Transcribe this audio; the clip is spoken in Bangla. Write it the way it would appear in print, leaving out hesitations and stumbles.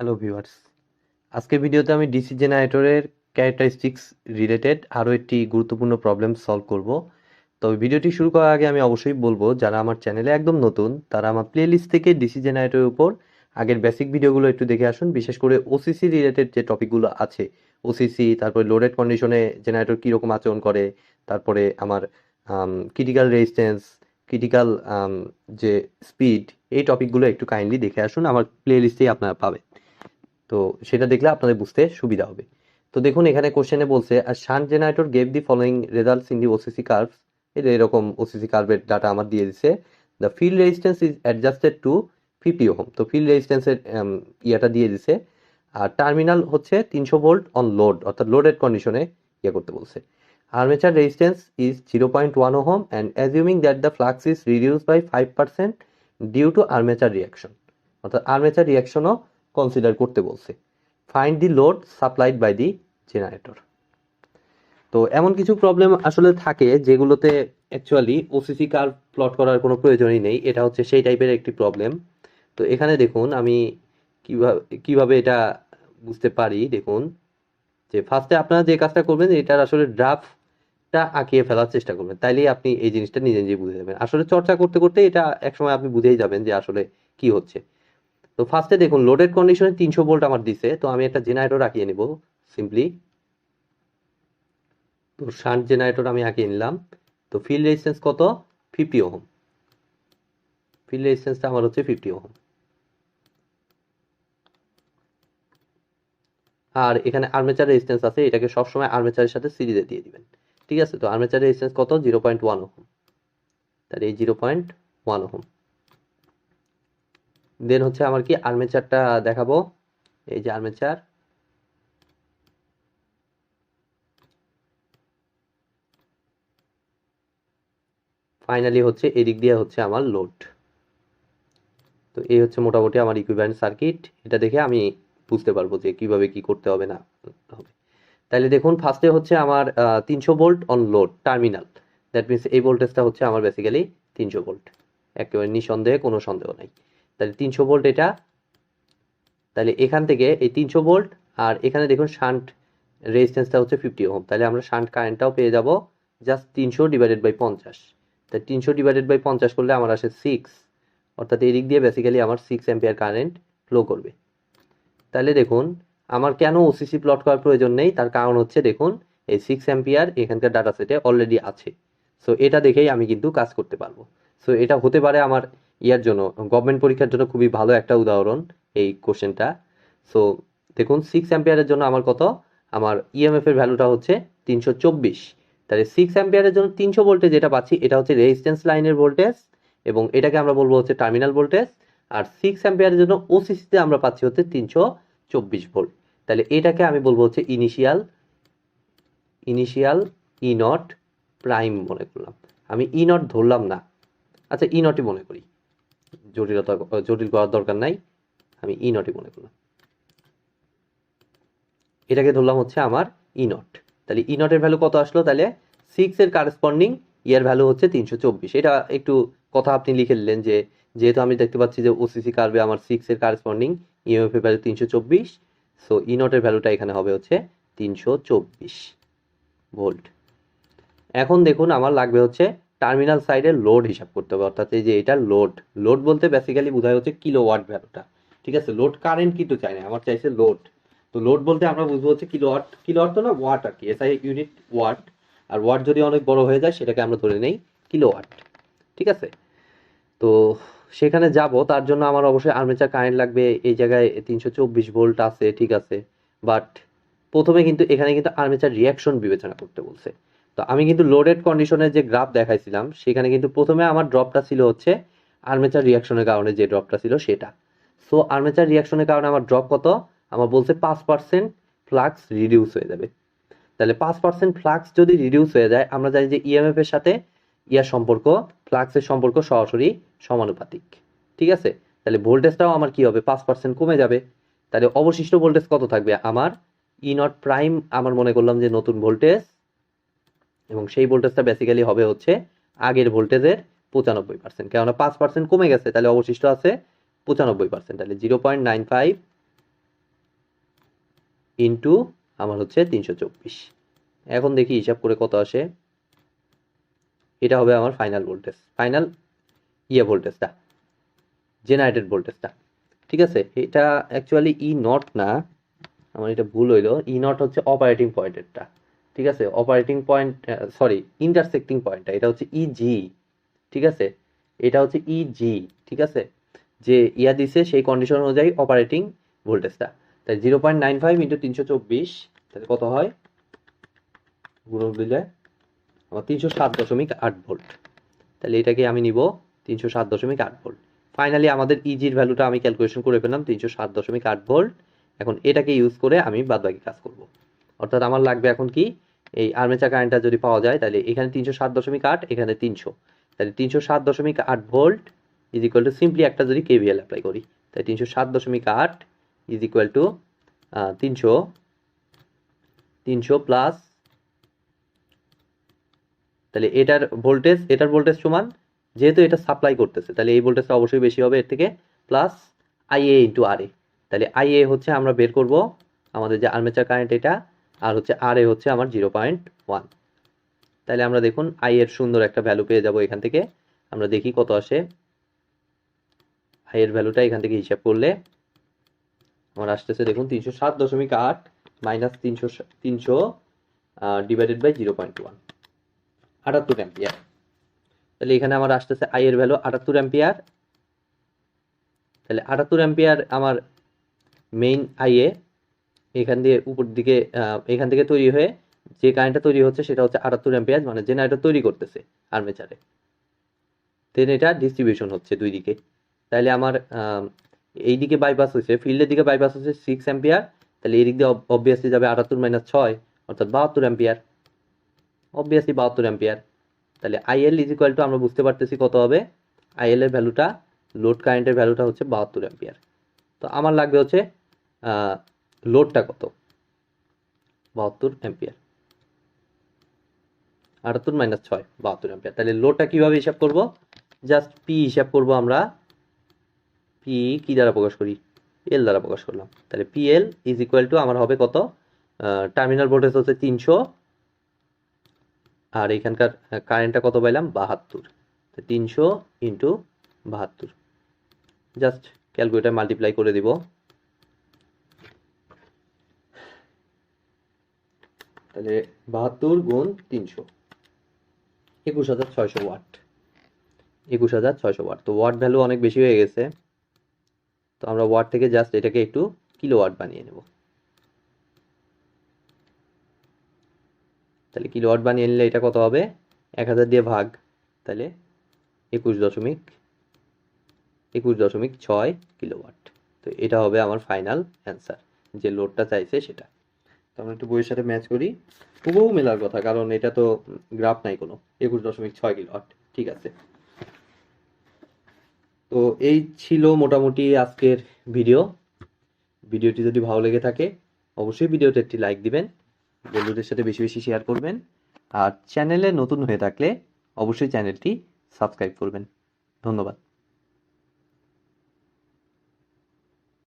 হ্যালো ভিউয়ার্স, আজকের ভিডিওতে আমি ডিসি জেনারেটরের ক্যারেক্টারিস্টিক্স রিলেটেড আরও একটি গুরুত্বপূর্ণ প্রবলেম সলভ করব। তবে ভিডিওটি শুরু করার আগে আমি অবশ্যই বলবো, যারা আমার চ্যানেলে একদম নতুন তারা আমার প্লেলিস্ট থেকে ডিসি জেনারেটরের উপর আগের বেসিক ভিডিওগুলো একটু দেখে আসুন। বিশেষ করে ওসিসি রিলেটেড যে টপিকগুলো আছে, ওসিসি, তারপরে লোডেড কন্ডিশনে জেনারেটর কীরকম আচরণ করে, তারপরে আমার ক্রিটিক্যাল রেজিস্ট্যান্স, ক্রিটিক্যাল যে স্পিড, এই টপিকগুলো একটু কাইন্ডলি দেখে আসুন, আমার প্লেলিস্টেই আপনারা পাবেন। তো সেটা দেখলে আপনাদের বুঝতে সুবিধা হবে। তো দেখুন, এখানে কোশ্চেনে বলছে আর shunt generator gave the following results in the OCC curves. এরকম ওসিসি কার্ভের ডাটা আমার দিয়ে দিছে। The field resistance is adjusted to 50 ohm. তো ফিল্ড রেজিস্ট্যান্সের ইয়েটা দিয়ে দিছে। আর টার্মিনাল হচ্ছে 300 ভোল্ট অন লোড, অর্থাৎ লোডেড কন্ডিশনে ইয়ে করতে বলছে। Armature resistance is 0.1 ohm and assuming that the flux is reduced by 5% due to armature reaction, অর্থাৎ আর্মেচার রিয়াকশনও কনসিডার করতে বলছে। Find the load supplied by the generator. তো এমন কিছু প্রবলেম আসলে থাকে যেগুলোতে অ্যাকচুয়ালি ওসিসি কার্ভ প্লট করার কোনো প্রয়োজনই নেই। এটা হচ্ছে সেই টাইপের একটি প্রবলেম। তো এখানে দেখুন আমি কিভাবে এটা বুঝতে পারি। দেখুন যে ফার্স্টে আপনারা যে কাজটা করবেন, এটার আসলে ড্রাফটটা আঁকিয়ে ফেলার চেষ্টা করবেন, তাইলেই আপনি এই জিনিসটা নিজে নিজে বুঝে যাবেন। আসলে চর্চা করতে করতে এটা একসময় আপনি বুঝেই যাবেন যে আসলে কি হচ্ছে। তো ফার্স্টে দেখুন লোডেড কন্ডিশনে 300 ভোল্ট আমার দিছে, তো আমি একটা জেনারেটর আঁকিয়ে নিব সিম্পলি। তো শান্ট জেনারেটর আমি আঁকিয়ে নিলাম। তো ফিল্ড রেজিস্ট্যান্স কত? 50 ওহম। ফিল্ড রেজিস্ট্যান্সটা আমার হচ্ছে 50 ওহম। আর এখানে আর্মেচার রেজিস্ট্যান্স আছে, এটাকে সবসময় আর্মেচারের সাথে সিরিজে দিয়ে দিবেন। ঠিক আছে, তো আর্মেচার রেজিস্ট্যান্স কত? 0.1 ওহম। তাহলে এই 0.1 ওহম। দেন হচ্ছে আমার কি আর্মেচারটা দেখাবো। এই যে আর্মেচার, ফাইনালি হচ্ছে এদিক দিয়ে হচ্ছে আমার লোড। তো এই হচ্ছে মোটামুটি আমার ইকুইভ্যালেন্ট সার্কিট। এটা দেখে আমি বুঝতে পারবো যে কিভাবে কি করতে হবে না হবে। তাহলে দেখুন ফার্স্টে হচ্ছে আমার 300 volt on load terminal. That means এই ভোল্টেজটা হচ্ছে আমার বেসিক্যালি 300 ভোল্ট, একেবারে নিঃসন্দেহে কোনো সন্দেহ নাই। তাহলে 300 ভোল্ট এটা। তাহলে এখান থেকে এই 300 ভোল্ট, আর এখানে দেখুন শান্ট রেজিস্ট্যান্সটা হচ্ছে 50 ওহম। তাহলে আমরা শান্ট কারেন্টটাও পেয়ে যাব জাস্ট 300 ডিভাইডেড বাই 50। তাই 300 ডিভাইডেড বাই 50 করলে আমার আসে 6, অর্থাৎ এই দিক দিয়ে বেসিক্যালি আমার 6 অ্যাম্পিয়ার কারেন্ট ফ্লো করবে। তাহলে দেখুন আমার কেন ওসিসি প্লট করার প্রয়োজন নেই, তার কারণ হচ্ছে দেখুন এই 6 অ্যাম্পিয়ার এখানকার ডাটা সেটে অলরেডি আছে। সো এটা দেখেই আমি কিন্তু কাজ করতে পারবো। সো এটা হতে পারে আমার ইয়ার জন্য, গভর্নমেন্ট পরীক্ষার জন্য খুবই ভালো একটা উদাহরণ এই কোশ্চেনটা। সো দেখুন 6 অ্যাম্পিয়ারের জন্য আমার কত? আমার ইএমএফ এর ভ্যালুটা হচ্ছে 324। তাহলে 6 অ্যাম্পিয়ারের জন্য 300 ভোল্টেজ যেটা পাচ্ছি, এটা হচ্ছে রেজিস্ট্যান্স লাইনের ভোল্টেজ, এবং এটাকে আমরা বলবো হচ্ছে টার্মিনাল ভোল্টেজ। আর 6 অ্যাম্পিয়ারের জন্য ওসিসিতে আমরা পাচ্ছি হচ্ছে 324 ভোল্ট। তাহলে এটাকে আমি বলবো হচ্ছে ইনিশিয়াল ই নট প্রাইম মনে করলাম। আমি ই নট ধরলাম না, আচ্ছা ই নটই মনে করি, জটিল করার দরকার নাই, আমি ই নটই মনে করলাম। এটাকে ধরলাম হচ্ছে আমার ই নট। তাহলে ই নটের ভ্যালু কত আসলো? তাহলে 6 এর কারেসপন্ডিং ইয়ার ভ্যালু হচ্ছে 324। এটা একটু কথা আপনি লিখে নিলেন যে যেহেতু আমি দেখতে পাচ্ছি যে ওসিসি কার্ভে আমার 6 এর কারেসপন্ডিং ইএমএফ এর ভ্যালু 324, সো ই নটের ভ্যালুটা এখানে হবে হচ্ছে 324 ভোল্ট। এখন দেখুন আমার লাগবে হচ্ছে টার্মিনাল সাইডের লোড হিসাব করতে হবে, অর্থাৎ এই যে এটা লোড। লোড বলতে বেসিক্যালি বোঝায় হচ্ছে কিলোওয়াট ভ্যালুটা। ঠিক আছে, লোড কারেন্ট কিন্তু চাই না, আমার চাইছে লোড। তো লোড বলতে আমরা বুঝবো হচ্ছে কিলোওয়াট, কিলোওয়াট তো না ওয়াট আর কি, এসআই ইউনিট ওয়াট। আর ওয়াট যদি অনেক বড় হয়ে যায় সেটাকে আমরা ধরে নেই কিলোওয়াট। ঠিক আছে, তো সেখানে যাব, তার জন্য আমার অবশ্যই আর্মেচার কারেন্ট লাগবে। এই জায়গায় 324 ভোল্ট আছে, ঠিক আছে, বাট প্রথমে কিন্তু এখানে কিন্তু আর্মেচার রিয়াকশন বিবেচনা করতে বলছে। তো আমি কিন্তু লোডেড কন্ডিশনের যে গ্রাফ দেখাইছিলাম সেখানে কিন্তু প্রথমে আমার ড্রপটা ছিল হচ্ছে আর্মেচার রিয়াকশনের কারণে যে ড্রপটা ছিল সেটা। সো আর্মেচার রিয়াকশনের কারণে আমার ড্রপ কত? আমার বলছে 5% ফ্লাক্স রিডিউস হয়ে যাবে। তাহলে 5% ফ্লাক্স যদি রিডিউস হয়ে যায়, আমরা জানি যে ইএমএফ এর সাথে ইয়ার সম্পর্ক, ফ্লাক্সের সম্পর্ক সরাসরি সমানুপাতিক। ঠিক আছে, তাহলে ভোল্টেজটাও আমার কি হবে? 5% কমে যাবে। তাহলে অবশিষ্ট ভোল্টেজ কত থাকবে আমার? ই নট প্রাইম আমার মনে করলাম যে নতুন ভোল্টেজ, এবং সেই ভোল্টেজটা বেসিক্যালি হবে হচ্ছে আগের ভোল্টেজের 95%, কেননা 5% কমে গেছে, তাহলে অবশিষ্ট আছে 95%। তাহলে 0.95 ইন্টু আমার হচ্ছে 324। এখন দেখি হিসাব করে কত আসে। এটা হবে আমার ফাইনাল ভোল্টেজ, ফাইনাল ভোল্টেজটা, জেনারেটেড ভোল্টেজটা। ঠিক আছে, এটা অ্যাকচুয়ালি ই নট না, আমার এটা ভুল হইলো। ই নট হচ্ছে অপারেটিং পয়েন্টেরটা। ঠিক আছে, অপারেটিং পয়েন্ট, সরি, ইন্টারসেক্টিং পয়েন্টটা, এটা হচ্ছে ইজি। ঠিক আছে, এটা হচ্ছে ইজি। ঠিক আছে, যে ইয়া দিছে সেই কন্ডিশন অনুযায়ী অপারেটিং ভোল্টেজটা। তাই 0.95 ইন্টু 324, তাহলে কত হয়, গুণন দিলে আমার 307.8 ভোল্ট। তাহলে এটাকে আমি নিব 307.8 ভোল্ট। ফাইনালি আমাদের ইজির ভ্যালুটা আমি ক্যালকুলেশন করে পেলাম 307.8 ভোল্ট। এখন এটাকে ইউজ করে আমি বাদবাকি কাজ করব। অর্থাৎ আমার লাগবে এখন কি, এই আর্মেচার কারেন্টটা যদি পাওয়া যায়, তাহলে এখানে 307.8, এখানে 300, তাহলে 307.8 volt is equal to, simply একটা যদি কেভিএল অ্যাপ্লাই করি, তাই 307.8 ইজ ইকুয়াল টু 300 প্লাস, তাহলে এটার ভোল্টেজ সমান, যেহেতু এটা সাপ্লাই করতেছে তাহলে এই ভোল্টেজটা অবশ্যই বেশি হবে এর থেকে, প্লাস আইএ ইন্টু আর এ। তাহলে আইএ হচ্ছে আমরা বের করব আমাদের যে আর্মেচার কারেন্ট এটা, আর হচ্ছে আর এ হচ্ছে আমার 0.1। তাহলে আমরা দেখুন আই এর সুন্দর একটা ভ্যালু পেয়ে যাব এখান থেকে। আমরা দেখি কত আসে। আই এর ভ্যালুটা এখান থেকে হিসাব করলে আমার আসতেছে, দেখুন 307.8 মাইনাস 300 ডিভাইডেড বাই 0.1, 78 অ্যাম্পিয়ার। তাহলে এখানে আমার আসতেছে আই এর ভ্যালু 78 অ্যাম্পিয়ার। তাহলে 78 অ্যাম্পিয়ার আমার মেইন আইএ, এখান দিয়ে উপর দিকে এখান থেকে তৈরি হয়ে যে কারেন্টটা তৈরি হচ্ছে সেটা হচ্ছে 78 অ্যাম্পিয়ার, মানে জেনারেটর তৈরি করতেছে আর্মেচারে, দেন এটা ডিস্ট্রিবিউশন হচ্ছে দুই দিকে। তাহলে আমার এই দিকে বাইপাস হচ্ছে, ফিল্ডের দিকে বাইপাস হচ্ছে 6 অ্যাম্পিয়ার। তাহলে এই দিক দিয়ে অবভিয়াসলি যাবে 78 মাইনাস 6, অর্থাৎ 72 অ্যাম্পিয়ার, অবভিয়াসলি 72 অ্যাম্পিয়ার। তাহলে আইএল ইজ ইকুয়াল টু, আমরা বুঝতে পারতেছি কত হবে, আইএল এর ভ্যালুটা, লোড কারেন্টের ভ্যালুটা হচ্ছে 72 অ্যাম্পিয়ার। তো আমার লাগবে হচ্ছে লোডটা কত, 72 অ্যাম্পিয়ার, 78 মাইনাস 6, 72 অ্যাম্পিয়ার। তাহলে লোডটা কিভাবে হিসাব করব, জাস্ট পি হিসাব করব আমরা। পি কি দ্বারা প্রকাশ করি, এল দ্বারা প্রকাশ করলাম। তাহলে P L is equal to আমার হবে কত, টার্মিনাল ভোল্টেজ হচ্ছে 300, আর এখানকার কারেন্টটা কত পাইলাম, 72। 300 ইন্টু 72, জাস্ট ক্যালকুলেটার মাল্টিপ্লাই করে দিব। তাহলে 72 গুণ 300, 21,600 ওয়াট, 21,600 ওয়াট। তো ওয়াট ভ্যালু অনেক বেশি হয়ে গেছে, তো আমরা ওয়াট থেকে জাস্ট এটাকে একটু কিলোওয়াট বানিয়ে নেব। তাহলে কিলোওয়াট বানিয়ে নিলে এটা কত হবে, 1000 দিয়ে ভাগ, তাহলে 21.6 কিলোওয়াট। তো এটা হবে আমার ফাইনাল অ্যান্সার, যে লোডটা চাইছে সেটা। তো আমরা একটু বইয়ের সাথে ম্যাচ করি, হুবহু মেলার কথা, কারণ এটা তো গ্রাফ নাই কোনো, 21.6 কিলোওয়াট। ঠিক আছে, তো এই ছিল মোটামুটি আজকের ভিডিওটি যদি ভালো লেগে থাকে অবশ্যই ভিডিওতে একটি লাইক দিবেন, বন্ধুদের সাথে বেশি বেশি শেয়ার করবেন, আর চ্যানেলে নতুন হয়ে থাকলে অবশ্যই চ্যানেলটি সাবস্ক্রাইব করবেন। ধন্যবাদ।